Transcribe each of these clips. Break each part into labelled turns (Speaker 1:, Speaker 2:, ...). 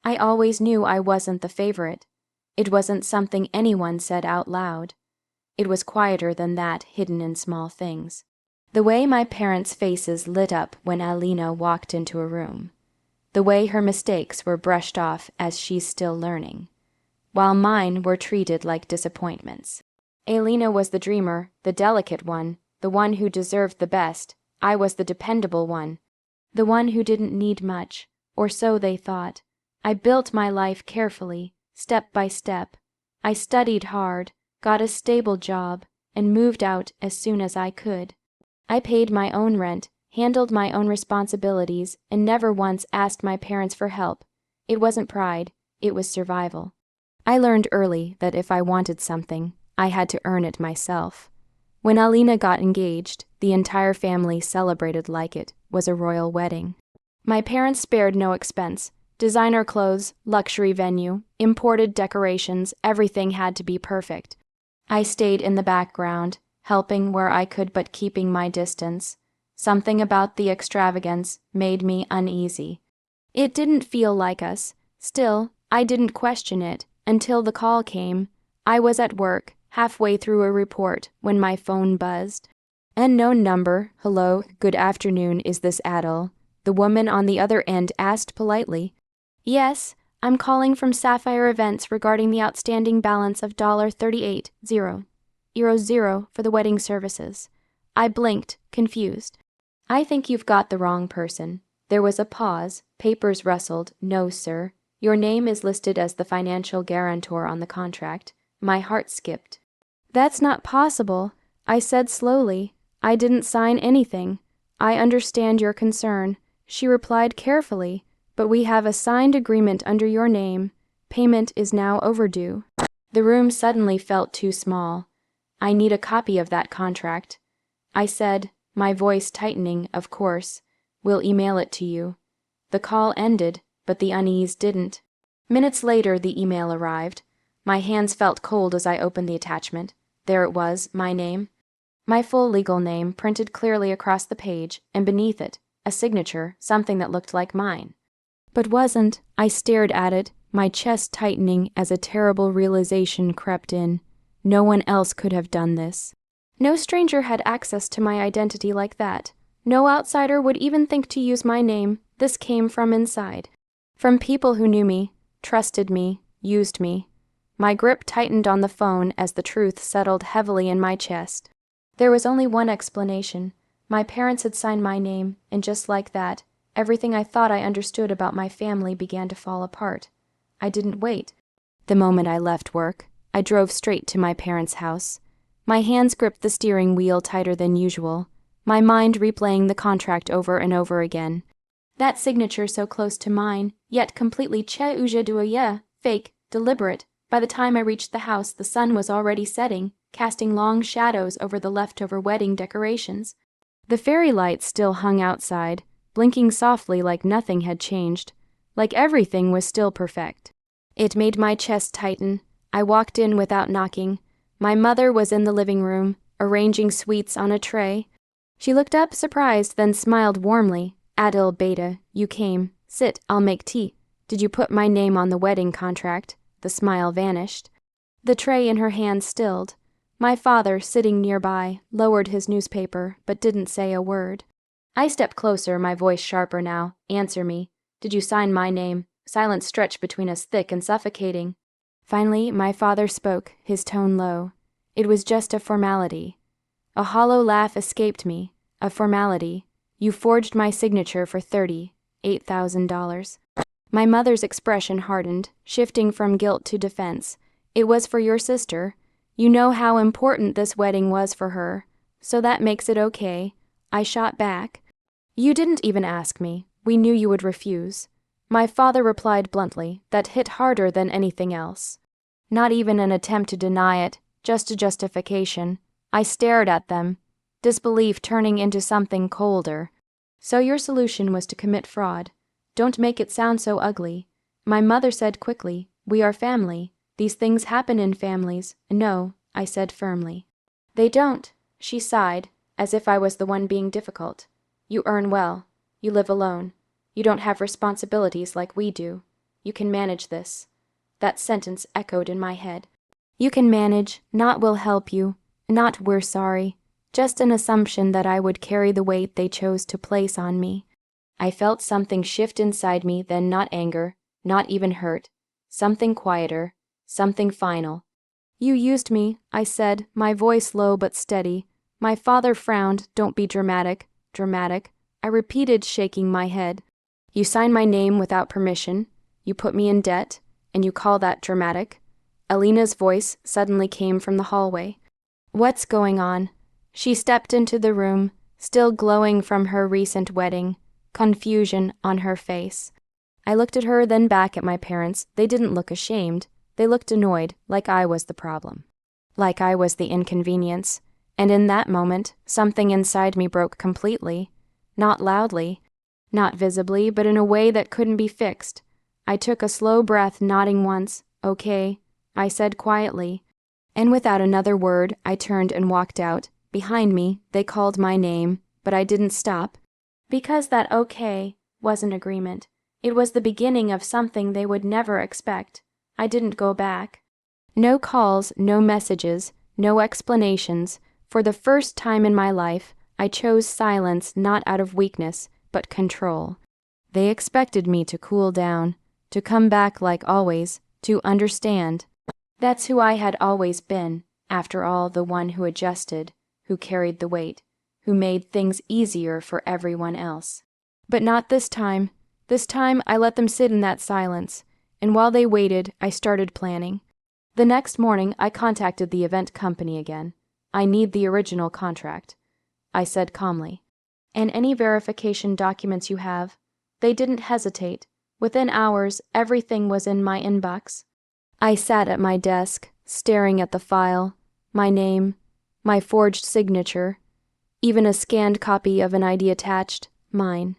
Speaker 1: I always knew I wasn't the favorite. It wasn't something anyone said out loud. It was quieter than that, hidden in small things. The way my parents' faces lit up when Alina walked into a room. The way her mistakes were brushed off as she's still learning, while mine were treated like disappointments. Alina was the dreamer, the delicate one, the one who deserved the best. I was the dependable one, the one who didn't need much, or so they thought. I built my life carefully, step by step. I studied hard, got a stable job, and moved out as soon as I could. I paid my own rent, handled my own responsibilities, and never once asked my parents for help. It wasn't pride, it was survival. I learned early that if I wanted something, I had to earn it myself. When Alina got engaged, the entire family celebrated like it was a royal wedding. My parents spared no expense. Designer clothes, luxury venue, imported decorations, everything had to be perfect. I stayed in the background, helping where I could but keeping my distance. Something about the extravagance made me uneasy. It didn't feel like us. Still, I didn't question it until the call came. I was at work, halfway through a report, when my phone buzzed. Unknown number. Hello, good afternoon, is this Adele? The woman on the other end asked politely. Yes, I'm calling from Sapphire Events regarding the outstanding balance of $38,000 for the wedding services. I blinked, confused. I think you've got the wrong person. There was a pause, papers rustled. No, sir. Your name is listed as the financial guarantor on the contract. My heart skipped. That's not possible, I said slowly. I didn't sign anything. I understand your concern, she replied carefully, but we have a signed agreement under your name. Payment is now overdue. The room suddenly felt too small. I need a copy of that contract. I said, my voice tightening, of course. We'll email it to you. The call ended, but the unease didn't. Minutes later, the email arrived. My hands felt cold as I opened the attachment. There it was, my name. My full legal name, printed clearly across the page, and beneath it, a signature, something that looked like mine. But wasn't. I stared at it, my chest tightening as a terrible realization crept in. No one else could have done this. No stranger had access to my identity like that. No outsider would even think to use my name. This came from inside. From people who knew me, trusted me, used me. My grip tightened on the phone as the truth settled heavily in my chest. There was only one explanation. My parents had signed my name, and just like that, everything I thought I understood about my family began to fall apart. I didn't wait. The moment I left work, I drove straight to my parents' house. My hands gripped the steering wheel tighter than usual, my mind replaying the contract over and over again. That signature so close to mine, yet completely fake, deliberate. By the time I reached the house, the sun was already setting, casting long shadows over the leftover wedding decorations. The fairy lights still hung outside, blinking softly like nothing had changed, like everything was still perfect. It made my chest tighten. I walked in without knocking. My mother was in the living room, arranging sweets on a tray. She looked up, surprised, then smiled warmly. Adil Beta, you came. Sit, I'll make tea. Did you put my name on the wedding contract? The smile vanished. The tray in her hand stilled. My father, sitting nearby, lowered his newspaper, but didn't say a word. I stepped closer, my voice sharper now. Answer me. Did you sign my name? Silence stretched between us, thick and suffocating. Finally, my father spoke, his tone low. It was just a formality. A hollow laugh escaped me. A formality. You forged my signature for $38,000. My mother's expression hardened, shifting from guilt to defense. It was for your sister. You know how important this wedding was for her. So that makes it okay. I shot back. You didn't even ask me. We knew you would refuse. My father replied bluntly, that hit harder than anything else. Not even an attempt to deny it, just a justification. I stared at them, disbelief turning into something colder. So your solution was to commit fraud. Don't make it sound so ugly. My mother said quickly, we are family. These things happen in families. No, I said firmly. They don't, she sighed, as if I was the one being difficult. You earn well. You live alone. You don't have responsibilities like we do. You can manage this. That sentence echoed in my head. You can manage, not will help you, not we're sorry, just an assumption that I would carry the weight they chose to place on me. I felt something shift inside me, then not anger, not even hurt, something quieter, something final. You used me, I said, my voice low but steady. My father frowned. Don't be dramatic, dramatic, I repeated, shaking my head. You signed my name without permission, you put me in debt, and you call that dramatic? Alina's voice suddenly came from the hallway. What's going on? She stepped into the room, still glowing from her recent wedding, confusion on her face. I looked at her, then back at my parents. They didn't look ashamed. They looked annoyed, like I was the problem. Like I was the inconvenience. And in that moment, something inside me broke completely. Not loudly, not visibly, but in a way that couldn't be fixed. I took a slow breath, nodding once. Okay, I said quietly. And without another word, I turned and walked out. Behind me, they called my name, but I didn't stop. Because that okay was an agreement. It was the beginning of something they would never expect. I didn't go back. No calls, no messages, no explanations. For the first time in my life, I chose silence not out of weakness, but control. They expected me to cool down, to come back like always, to understand. That's who I had always been, after all, the one who adjusted, who carried the weight, who made things easier for everyone else. But not this time. This time I let them sit in that silence, and while they waited, I started planning. The next morning, I contacted the event company again. I need the original contract, I said calmly. And any verification documents you have? They didn't hesitate. Within hours, everything was in my inbox. I sat at my desk, staring at the file, my name, my forged signature, even a scanned copy of an ID attached, mine.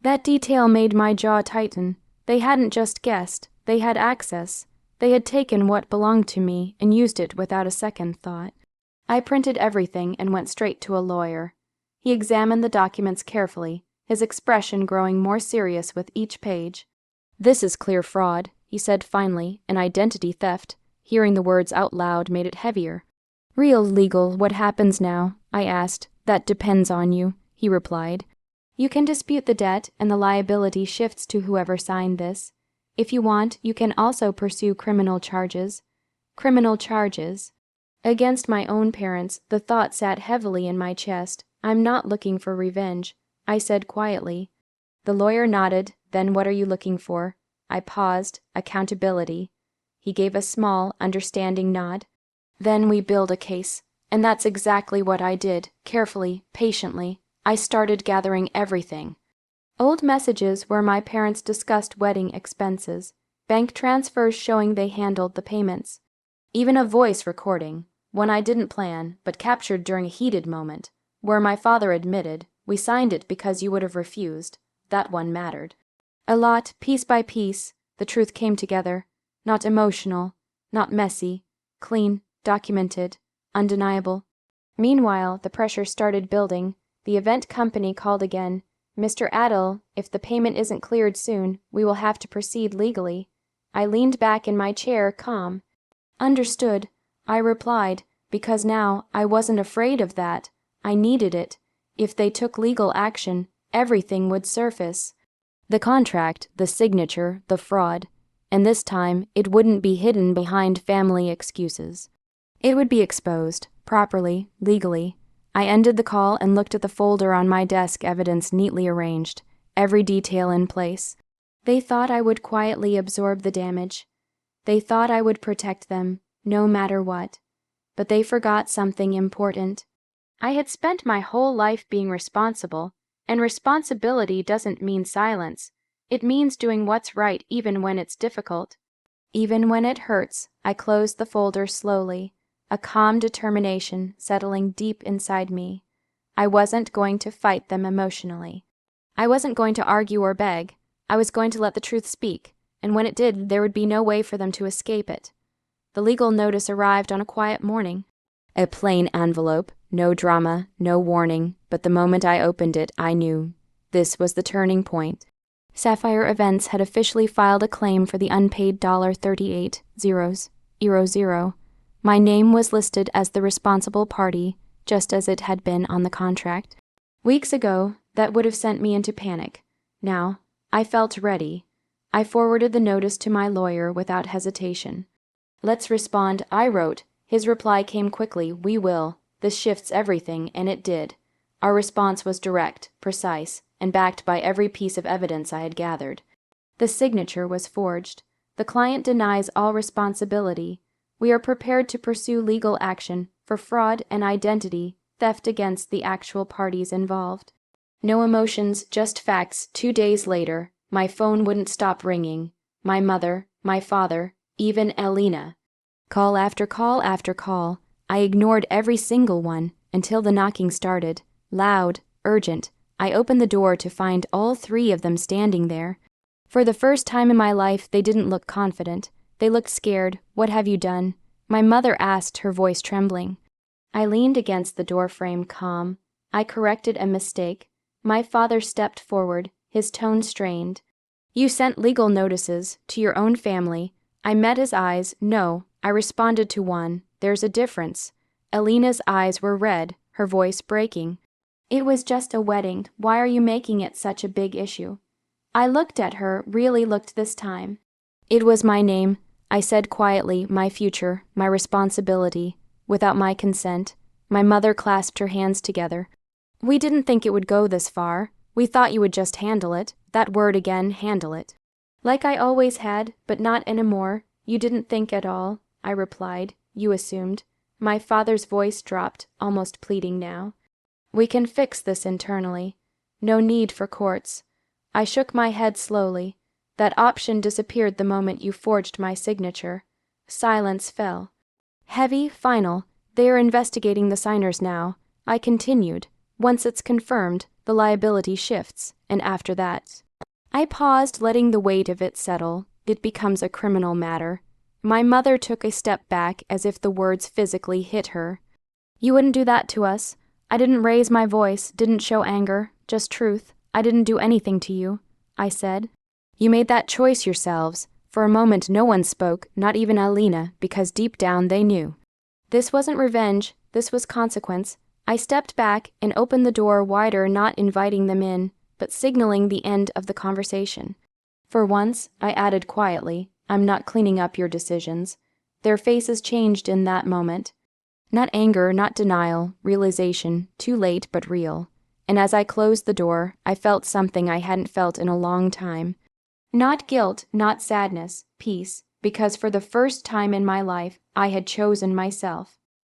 Speaker 1: That detail made my jaw tighten. They hadn't just guessed, they had access. They had taken what belonged to me and used it without a second thought. I printed everything and went straight to a lawyer. He examined the documents carefully, his expression growing more serious with each page. This is clear fraud, he said finally, an identity theft. Hearing the words out loud made it heavier. Real legal, what happens now? I asked. That depends on you, he replied. You can dispute the debt and the liability shifts to whoever signed this. If you want, you can also pursue criminal charges. Criminal charges. Against my own parents, the thought sat heavily in my chest. I'm not looking for revenge, I said quietly. The lawyer nodded. Then what are you looking for? I paused. Accountability. He gave a small, understanding nod. Then we build a case. And that's exactly what I did, carefully, patiently. I started gathering everything. Old messages where my parents discussed wedding expenses, bank transfers showing they handled the payments, even a voice recording, one I didn't plan, but captured during a heated moment, where my father admitted, we signed it because you would have refused. That one mattered. A lot, piece by piece, the truth came together. Not emotional, not messy, clean, documented, undeniable. Meanwhile, the pressure started building. The event company called again. Mr. Adel, if the payment isn't cleared soon, we will have to proceed legally. I leaned back in my chair, calm. Understood, I replied, because now I wasn't afraid of that. I needed it. If they took legal action, everything would surface. The contract, the signature, the fraud. And this time, it wouldn't be hidden behind family excuses. It would be exposed, properly, legally. I ended the call and looked at the folder on my desk, evidence neatly arranged, every detail in place. They thought I would quietly absorb the damage. They thought I would protect them, no matter what. But they forgot something important. I had spent my whole life being responsible, and responsibility doesn't mean silence. It means doing what's right even when it's difficult. Even when it hurts, I closed the folder slowly, a calm determination settling deep inside me. I wasn't going to fight them emotionally. I wasn't going to argue or beg. I was going to let the truth speak, and when it did, there would be no way for them to escape it. The legal notice arrived on a quiet morning. A plain envelope, no drama, no warning, but the moment I opened it, I knew. This was the turning point. Sapphire Events had officially filed a claim for the unpaid $38,000. My name was listed as the responsible party, just as it had been on the contract. Weeks ago, that would have sent me into panic. Now, I felt ready. I forwarded the notice to my lawyer without hesitation. "Let's respond," I wrote. His reply came quickly. "We will. This shifts everything," and it did. Our response was direct, precise, and backed by every piece of evidence I had gathered. The signature was forged. The client denies all responsibility. We are prepared to pursue legal action for fraud and identity theft against the actual parties involved. No emotions, just facts. 2 days later, my phone wouldn't stop ringing. My mother, my father, even Elena. Call after call after call. I ignored every single one until the knocking started. Loud, urgent. I opened the door to find all 3 of them standing there. For the first time in my life, they didn't look confident. They looked scared. "What have you done?" My mother asked, her voice trembling. I leaned against the doorframe, calm. I corrected a mistake. My father stepped forward, his tone strained. "You sent legal notices to your own family." I met his eyes. "No," I responded to one. "There's a difference." Elena's eyes were red, her voice breaking. "It was just a wedding. Why are you making it such a big issue?" I looked at her, really looked this time. "It was my name," I said quietly, "my future, my responsibility. Without my consent." My mother clasped her hands together. "We didn't think it would go this far. We thought you would just handle it." That word again, handle it. "Like I always had, but not anymore. You didn't think at all," I replied. "You assumed." My father's voice dropped, almost pleading now. "We can fix this internally. No need for courts." I shook my head slowly. "That option disappeared the moment you forged my signature." Silence fell. Heavy, final. "They are investigating the signers now." I continued. "Once it's confirmed, the liability shifts, and after that." I paused, letting the weight of it settle. "It becomes a criminal matter." My mother took a step back, as if the words physically hit her. "You wouldn't do that to us." I didn't raise my voice, didn't show anger, just truth. "I didn't do anything to you," I said. "You made that choice yourselves." For a moment no one spoke, not even Alina, because deep down they knew. This wasn't revenge, this was consequence. I stepped back and opened the door wider, not inviting them in, but signaling the end of the conversation. "For once," I added quietly, "I'm not cleaning up your decisions." Their faces changed in that moment. Not anger, not denial, realization, too late but real. And as I closed the door, I felt something I hadn't felt in a long time. Not guilt, not sadness, peace, because for the first time in my life, I had chosen myself.